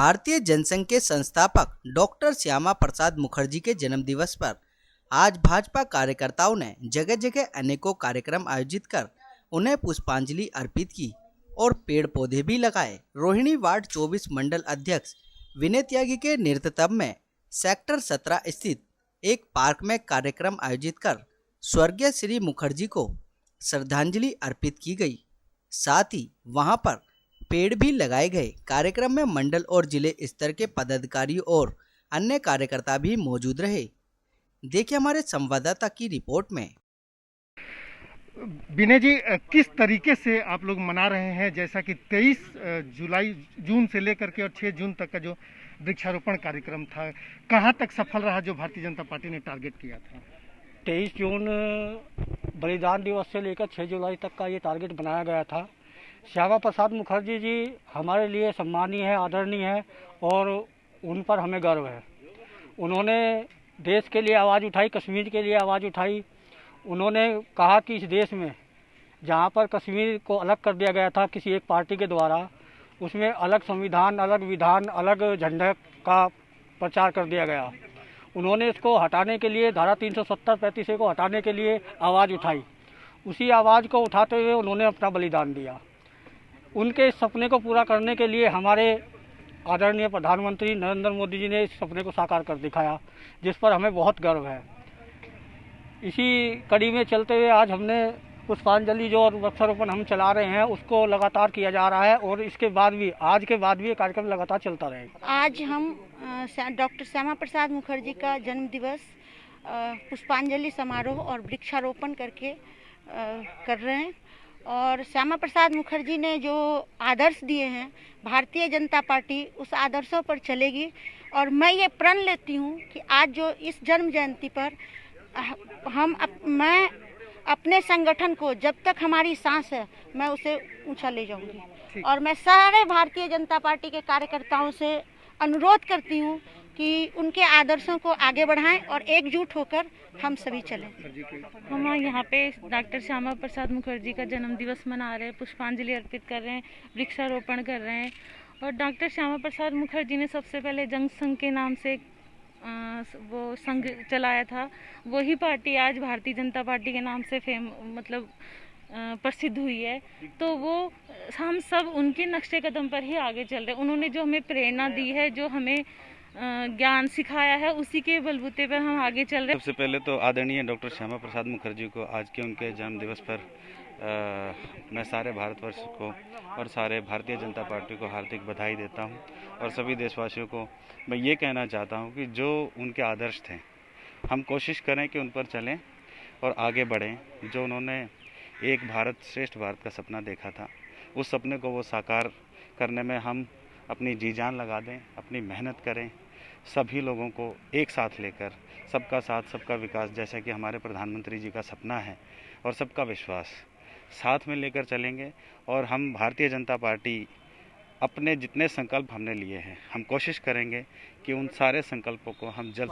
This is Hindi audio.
भारतीय जनसंघ के संस्थापक डॉक्टर श्यामा प्रसाद मुखर्जी के जन्म दिवस पर आज भाजपा कार्यकर्ताओं ने जगह जगह अनेकों कार्यक्रम आयोजित कर उन्हें पुष्पांजलि अर्पित की और पेड़ पौधे भी लगाए। रोहिणी वार्ड 24 मंडल अध्यक्ष विनय त्यागी के नेतृत्व में सेक्टर 17 स्थित एक पार्क में कार्यक्रम आयोजित कर स्वर्गीय श्री मुखर्जी को श्रद्धांजलि अर्पित की गई। साथ ही वहां पर पेड़ भी लगाए गए। कार्यक्रम में मंडल और जिले स्तर के पदाधिकारियों और अन्य कार्यकर्ता भी मौजूद रहे। देखिए हमारे संवाददाता की रिपोर्ट में। विनय जी, किस तरीके से आप लोग मना रहे हैं, जैसा कि 23 जून से लेकर के और 6 जून तक का जो वृक्षारोपण कार्यक्रम था, कहां तक सफल रहा जो भारतीय जनता पार्टी ने टारगेट किया था? 23 जून बलिदान दिवस से लेकर 6 जुलाई तक का ये टारगेट बनाया गया था। श्यामा प्रसाद मुखर्जी जी हमारे लिए सम्मानीय है, आदरणीय है और उन पर हमें गर्व है। उन्होंने देश के लिए आवाज़ उठाई, कश्मीर के लिए आवाज़ उठाई। उन्होंने कहा कि इस देश में जहाँ पर कश्मीर को अलग कर दिया गया था किसी एक पार्टी के द्वारा, उसमें अलग संविधान, अलग विधान, अलग झंडे का प्रचार कर दिया गया। उन्होंने इसको हटाने के लिए धारा 370-35 को हटाने के लिए आवाज़ उठाई। उसी आवाज़ को उठाते हुए उन्होंने अपना बलिदान दिया। उनके इस सपने को पूरा करने के लिए हमारे आदरणीय प्रधानमंत्री नरेंद्र मोदी जी ने इस सपने को साकार कर दिखाया, जिस पर हमें बहुत गर्व है। इसी कड़ी में चलते हुए आज हमने पुष्पांजलि जो और वृक्षारोपण हम चला रहे हैं उसको लगातार किया जा रहा है और इसके बाद भी, आज के बाद भी ये कार्यक्रम लगातार चलता रहेगा। आज हम डॉक्टर श्यामा प्रसाद मुखर्जी का जन्म दिवस पुष्पांजलि समारोह और वृक्षारोपण करके कर रहे हैं। और श्यामा प्रसाद मुखर्जी ने जो आदर्श दिए हैं, भारतीय जनता पार्टी उस आदर्शों पर चलेगी। और मैं ये प्रण लेती हूँ कि आज जो इस जन्म जयंती पर मैं अपने संगठन को, जब तक हमारी सांस है, मैं उसे ऊंचा ले जाऊंगी। और मैं सारे भारतीय जनता पार्टी के कार्यकर्ताओं से अनुरोध करती हूँ कि उनके आदर्शों को आगे बढ़ाएं और एकजुट होकर हम सभी चलें। हम यहाँ पे डॉक्टर श्यामा प्रसाद मुखर्जी का जन्म दिवस मना रहे हैं, पुष्पांजलि अर्पित कर रहे हैं, वृक्षारोपण कर रहे हैं। और डॉक्टर श्यामा प्रसाद मुखर्जी ने सबसे पहले जनसंघ के नाम से वो संघ चलाया था। वही पार्टी आज भारतीय जनता पार्टी के नाम से प्रसिद्ध हुई है। तो वो हम सब उनके नक्शे कदम पर ही आगे चल रहे हैं। उन्होंने जो हमें प्रेरणा दी है, जो हमें ज्ञान सिखाया है, उसी के बलबूते पर हम आगे चल रहे हैं। सबसे पहले तो आदरणीय डॉक्टर श्यामा प्रसाद मुखर्जी को आज के उनके जन्म दिवस पर मैं सारे भारतवर्ष को और सारे भारतीय जनता पार्टी को हार्दिक बधाई देता हूं। और सभी देशवासियों को मैं ये कहना चाहता हूं कि जो उनके आदर्श थे, हम कोशिश करें कि उन पर चलें और आगे बढ़ें। जो उन्होंने एक भारत श्रेष्ठ भारत का सपना देखा था, उस सपने को वो साकार करने में हम अपनी जी जान लगा दें, अपनी मेहनत करें। सभी लोगों को एक साथ लेकर, सबका साथ सबका विकास, जैसा कि हमारे प्रधानमंत्री जी का सपना है, और सबका विश्वास साथ में लेकर चलेंगे। और हम भारतीय जनता पार्टी अपने जितने संकल्प हमने लिए हैं, हम कोशिश करेंगे कि उन सारे संकल्पों को हम जल्द